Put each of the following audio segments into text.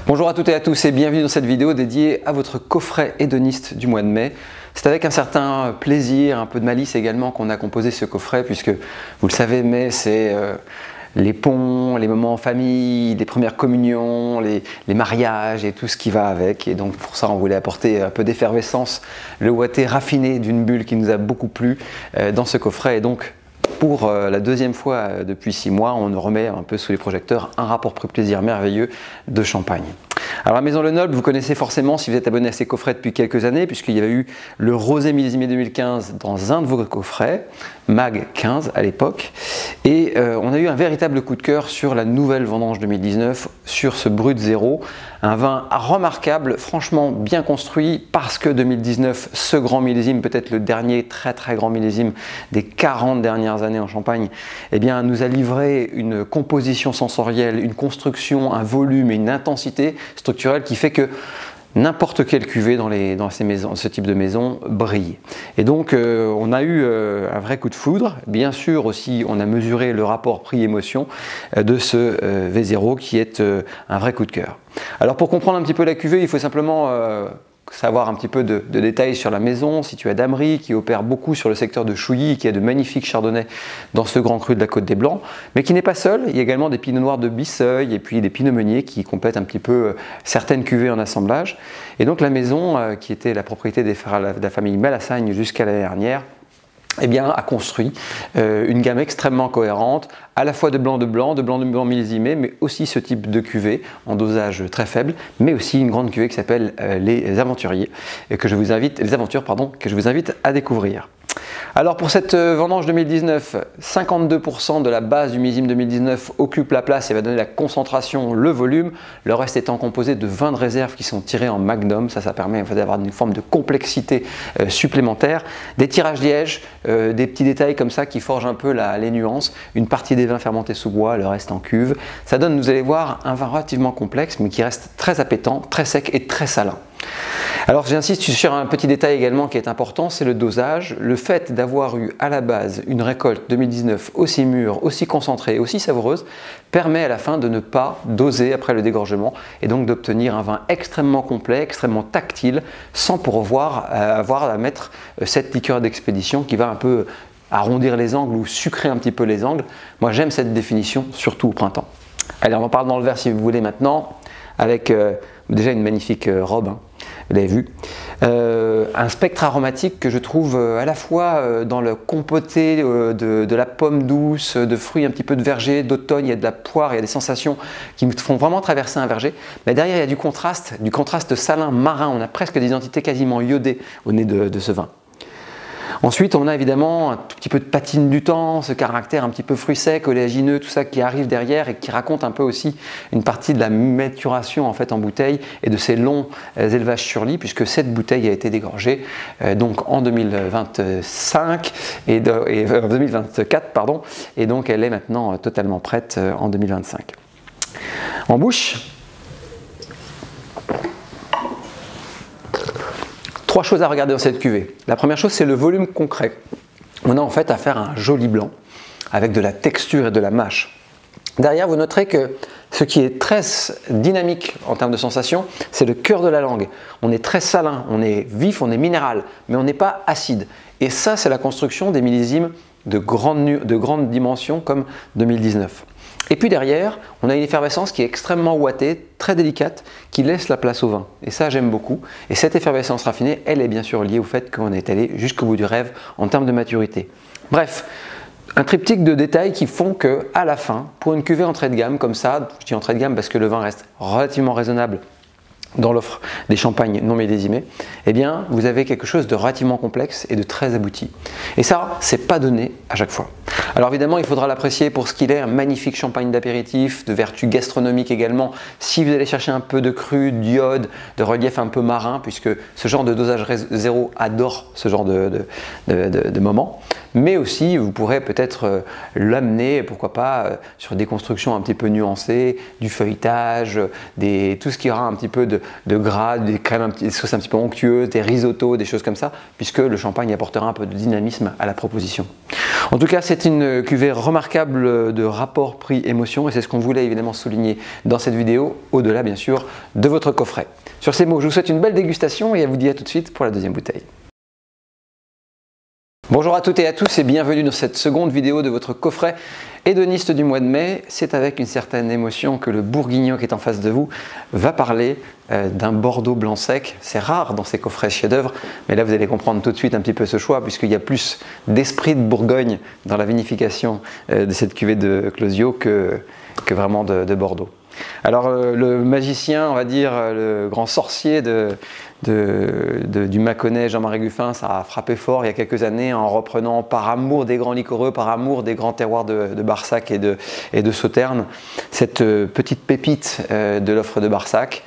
Bonjour à toutes et à tous et bienvenue dans cette vidéo dédiée à votre coffret hédoniste du mois de mai. C'est avec un certain plaisir, un peu de malice également qu'on a composé ce coffret puisque vous le savez, mai c'est les ponts, les moments en famille, les premières communions, les mariages et tout ce qui va avec. Et donc pour ça on voulait apporter un peu d'effervescence, le ouaté raffiné d'une bulle qui nous a beaucoup plu dans ce coffret. Et donc pour la deuxième fois depuis 6 mois, on remet un peu sous les projecteurs un rapport prix-plaisir merveilleux de Champagne. Alors la Maison Lenoble, vous connaissez forcément si vous êtes abonné à ces coffrets depuis quelques années, puisqu'il y avait eu le Rosé millésimé 2015 dans un de vos coffrets, Mag 15 à l'époque. Et on a eu un véritable coup de cœur sur la nouvelle vendange 2019, sur ce Brut Zéro. Un vin remarquable, franchement bien construit, parce que 2019, ce grand millésime, peut-être le dernier très grand millésime des 40 dernières années en Champagne, eh bien, nous a livré une composition sensorielle, une construction, un volume et une intensité structurelle qui fait que n'importe quelle cuvée dans ce type de maison brille. Et donc on a eu un vrai coup de foudre. Bien sûr aussi on a mesuré le rapport prix-émotion de ce V0 qui est un vrai coup de cœur. Alors pour comprendre un petit peu la cuvée, il faut simplement savoir un petit peu de détails sur la maison située à Damery, qui opère beaucoup sur le secteur de Chouilly, qui a de magnifiques chardonnays dans ce grand cru de la Côte des Blancs, mais qui n'est pas seul. Il y a également des pinots noirs de Bisseuil et puis des pinots meuniers qui complètent un petit peu certaines cuvées en assemblage. Et donc la maison, qui était la propriété de la famille Malassagne jusqu'à l'année dernière, eh bien, a construit une gamme extrêmement cohérente, à la fois de blanc de blanc millésimé, mais aussi ce type de cuvée en dosage très faible, mais aussi une grande cuvée qui s'appelle les Aventuriers, et que je vous invite, les Aventures, pardon, que je vous invite à découvrir. Alors pour cette vendange 2019, 52% de la base du millésime 2019 occupe la place et va donner la concentration, le volume, le reste étant composé de vins de réserve qui sont tirés en magnum. Ça permet en fait, d'avoir une forme de complexité supplémentaire, des tirages liège, des petits détails comme ça qui forgent un peu les nuances, une partie des vins fermentés sous bois, le reste en cuve. Ça donne, vous allez voir, un vin relativement complexe mais qui reste très appétant, très sec et très salin. Alors j'insiste sur un petit détail également qui est important, c'est le dosage. Le fait d'avoir eu à la base une récolte 2019 aussi mûre, aussi concentrée, aussi savoureuse, permet à la fin de ne pas doser après le dégorgement et donc d'obtenir un vin extrêmement complet, extrêmement tactile, sans pour avoir à mettre cette liqueur d'expédition qui va un peu arrondir les angles ou sucrer un petit peu les angles. Moi j'aime cette définition, surtout au printemps. Allez, on en parle dans le verre si vous voulez maintenant, avec déjà une magnifique robe, hein, vous l'avez vu. Un spectre aromatique que je trouve à la fois dans le compoté de la pomme douce, de fruits un petit peu de verger, d'automne, il y a de la poire, il y a des sensations qui me font vraiment traverser un verger. Mais derrière il y a du contraste salin marin, on a presque des identités quasiment iodées au nez de ce vin. Ensuite, on a évidemment un tout petit peu de patine du temps, ce caractère un petit peu fruit sec, oléagineux, tout ça qui arrive derrière et qui raconte un peu aussi une partie de la maturation en fait en bouteille et de ces longs élevages sur lit, puisque cette bouteille a été dégorgée donc en 2025 et 2024 pardon, et donc elle est maintenant totalement prête en 2025. En bouche. 3 choses à regarder dans cette cuvée. La première chose, c'est le volume concret. On a en fait affaire à un joli blanc avec de la texture et de la mâche. Derrière, vous noterez que ce qui est très dynamique en termes de sensation, c'est le cœur de la langue. On est très salin, on est vif, on est minéral, mais on n'est pas acide. Et ça, c'est la construction des millésimes de grande dimension comme 2019. Et puis derrière, on a une effervescence qui est extrêmement ouatée, très délicate, qui laisse la place au vin. Et ça, j'aime beaucoup. Et cette effervescence raffinée, elle est bien sûr liée au fait qu'on est allé jusqu'au bout du rêve en termes de maturité. Bref, un triptyque de détails qui font que, à la fin, pour une cuvée entrée de gamme comme ça, je dis entrée de gamme parce que le vin reste relativement raisonnable dans l'offre des champagnes non millésimés, eh bien vous avez quelque chose de relativement complexe et de très abouti. Et ça, c'est pas donné à chaque fois. Alors évidemment, il faudra l'apprécier pour ce qu'il est, un magnifique champagne d'apéritif, de vertu gastronomique également. Si vous allez chercher un peu de cru, d'iode, de relief un peu marin, puisque ce genre de dosage zéro adore ce genre de moment. mais aussi vous pourrez peut-être l'amener, pourquoi pas, sur des constructions un petit peu nuancées, du feuilletage, tout ce qui aura un petit peu de gras, des crèmes, des sauces un petit peu onctueuses, des risottos, des choses comme ça, puisque le champagne apportera un peu de dynamisme à la proposition. En tout cas, c'est une cuvée remarquable de rapport prix-émotion et c'est ce qu'on voulait évidemment souligner dans cette vidéo, au-delà bien sûr de votre coffret. Sur ces mots, je vous souhaite une belle dégustation et à vous dire tout de suite pour la deuxième bouteille. Bonjour à toutes et à tous et bienvenue dans cette seconde vidéo de votre coffret hédoniste du mois de mai. C'est avec une certaine émotion que le bourguignon qui est en face de vous va parler d'un Bordeaux blanc sec. C'est rare dans ces coffrets chefs-d'œuvre, mais là vous allez comprendre tout de suite un petit peu ce choix puisqu'il y a plus d'esprit de Bourgogne dans la vinification de cette cuvée de Closio que vraiment de Bordeaux. Alors le magicien, on va dire, le grand sorcier du Mâconnais, Jean-Marie Guffin, ça a frappé fort il y a quelques années en reprenant par amour des grands liquoreux, par amour des grands terroirs de Barsac et de Sauternes, cette petite pépite de l'offre de Barsac.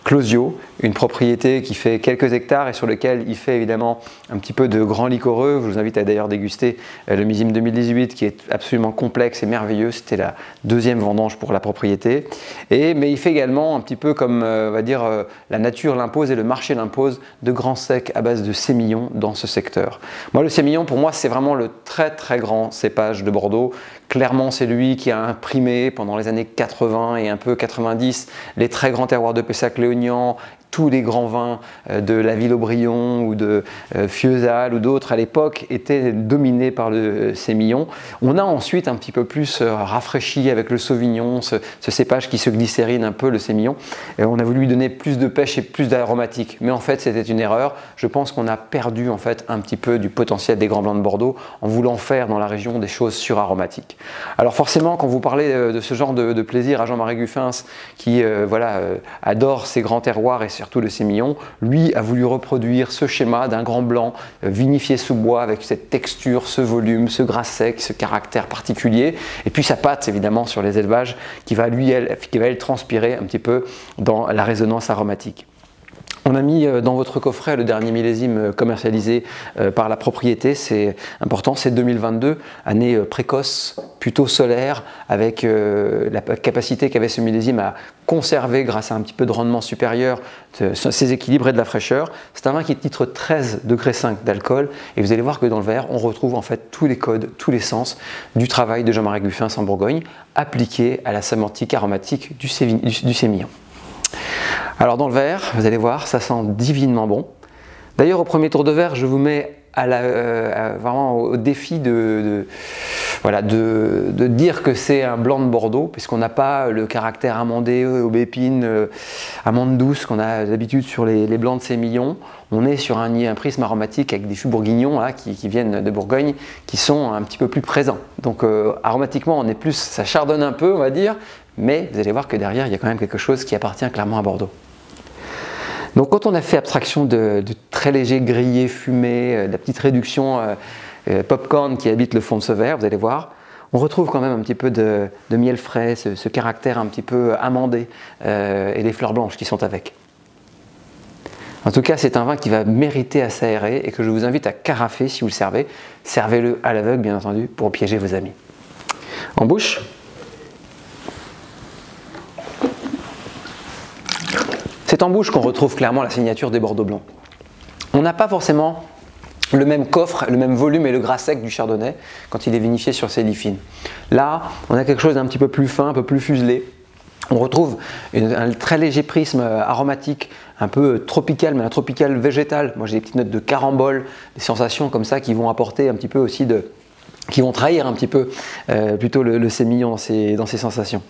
Closio, une propriété qui fait quelques hectares et sur lequel il fait évidemment un petit peu de grands liquoreux. Je vous invite à d'ailleurs déguster le millésime 2018 qui est absolument complexe et merveilleux. C'était la deuxième vendange pour la propriété. Mais il fait également un petit peu comme on va dire la nature l'impose et le marché l'impose, de grands secs à base de sémillon dans ce secteur. Moi, le sémillon, pour moi, c'est vraiment le très très grand cépage de Bordeaux. Clairement, c'est lui qui a imprimé pendant les années 80 et un peu 90 les très grands terroirs de Pessac-Léognan, tous les grands vins de la Ville-Aubryon ou de Fiesal ou d'autres à l'époque étaient dominés par le sémillon. On a ensuite un petit peu plus rafraîchi avec le sauvignon, ce cépage qui se glycérine un peu, le sémillon. Et on a voulu lui donner plus de pêche et plus d'aromatique. Mais en fait, c'était une erreur. Je pense qu'on a perdu en fait un petit peu du potentiel des grands blancs de Bordeaux en voulant faire dans la région des choses suraromatiques. Alors forcément, quand vous parlez de ce genre de plaisir à Jean-Marie Guffin, qui adore ces grands terroirs et surtout le sémillon, lui a voulu reproduire ce schéma d'un grand blanc vinifié sous bois avec cette texture, ce volume, ce gras sec, ce caractère particulier et puis sa pâte évidemment sur les élevages qui va elle transpirer un petit peu dans la résonance aromatique. On a mis dans votre coffret le dernier millésime commercialisé par la propriété, c'est important, c'est 2022, année précoce, plutôt solaire, avec la capacité qu'avait ce millésime à conserver grâce à un petit peu de rendement supérieur ses équilibres et de la fraîcheur. C'est un vin qui titre 13,5 degrés d'alcool et vous allez voir que dans le verre on retrouve en fait tous les codes, tous les sens du travail de Jean-Marie Guffin en Bourgogne appliqué à la sémantique aromatique du sémillon. Alors dans le verre, vous allez voir, ça sent divinement bon. D'ailleurs au premier tour de verre, je vous mets vraiment au défi de dire que c'est un blanc de Bordeaux, puisqu'on n'a pas le caractère amandé, aubépine, amande douce qu'on a d'habitude sur les blancs de sémillon. On est sur un prisme aromatique avec des fûts bourguignons là, qui viennent de Bourgogne, qui sont un petit peu plus présents. Donc aromatiquement, on est plus, ça chardonne un peu, on va dire, mais vous allez voir que derrière, il y a quand même quelque chose qui appartient clairement à Bordeaux. Donc quand on a fait abstraction de très léger grillé fumé, de la petite réduction popcorn qui habite le fond de ce verre, vous allez voir, on retrouve quand même un petit peu de miel frais, ce caractère un petit peu amandé et les fleurs blanches qui sont avec. En tout cas, c'est un vin qui va mériter à s'aérer et que je vous invite à carafer si vous le servez. Servez-le à l'aveugle, bien entendu, pour piéger vos amis. En bouche. C'est en bouche qu'on retrouve clairement la signature des Bordeaux blancs. On n'a pas forcément le même coffre, le même volume et le gras sec du chardonnay quand il est vinifié sur ces lits fines. Là, on a quelque chose d'un petit peu plus fin, un peu plus fuselé. On retrouve un très léger prisme aromatique, un peu tropical, mais un tropical végétal. Moi j'ai des petites notes de carambole, des sensations comme ça qui vont apporter un petit peu aussi qui vont trahir un petit peu plutôt le sémillon dans ses sensations.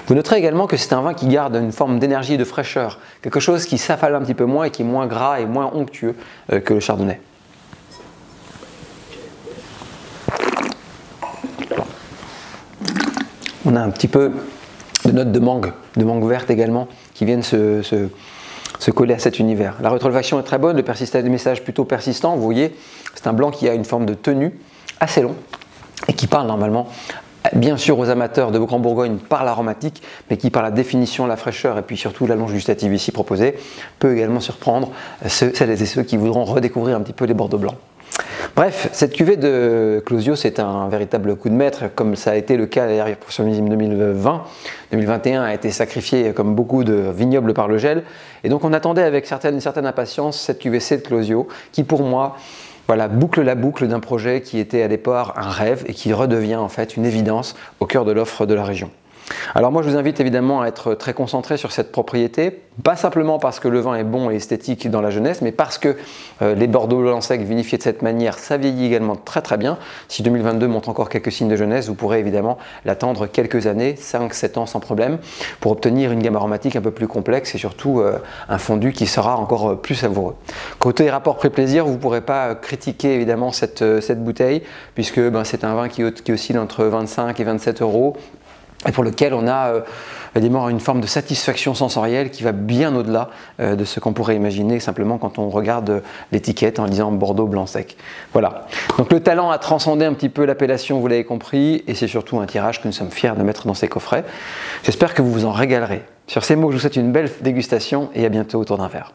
Vous noterez également que c'est un vin qui garde une forme d'énergie et de fraîcheur, quelque chose qui s'affale un petit peu moins et qui est moins gras et moins onctueux que le chardonnay. On a un petit peu de notes de mangue verte également, qui viennent se coller à cet univers. La rétroolfaction est très bonne, le message plutôt persistant, vous voyez, c'est un blanc qui a une forme de tenue assez long et qui parle normalement bien sûr aux amateurs de Grand Bourgogne par l'aromatique, mais qui par la définition, la fraîcheur et puis surtout l'allonge gustative ici proposée, peut également surprendre celles et ceux qui voudront redécouvrir un petit peu les Bordeaux blancs. Bref, cette cuvée de Closio, c'est un véritable coup de maître, comme ça a été le cas d'ailleurs pour ce millésime 2020. 2021 a été sacrifié comme beaucoup de vignobles par le gel. Et donc on attendait avec une certaine impatience cette QVC de Closio qui pour moi voilà, boucle la boucle d'un projet qui était à départ un rêve et qui redevient en fait une évidence au cœur de l'offre de la région. Alors moi je vous invite évidemment à être très concentré sur cette propriété, pas simplement parce que le vin est bon et esthétique dans la jeunesse, mais parce que les Bordeaux blanc sec vinifiés de cette manière, ça vieillit également très très bien. Si 2022 montre encore quelques signes de jeunesse, vous pourrez évidemment l'attendre quelques années, 5-7 ans sans problème, pour obtenir une gamme aromatique un peu plus complexe et surtout un fondu qui sera encore plus savoureux. Côté rapport prix-plaisir, vous ne pourrez pas critiquer évidemment cette bouteille, puisque c'est un vin qui oscille entre 25 et 27 euros. Et pour lequel on a évidemment une forme de satisfaction sensorielle qui va bien au-delà de ce qu'on pourrait imaginer simplement quand on regarde l'étiquette en disant Bordeaux blanc sec. Voilà. Donc le talent a transcendé un petit peu l'appellation, vous l'avez compris, et c'est surtout un tirage que nous sommes fiers de mettre dans ces coffrets. J'espère que vous vous en régalerez. Sur ces mots, je vous souhaite une belle dégustation et à bientôt autour d'un verre.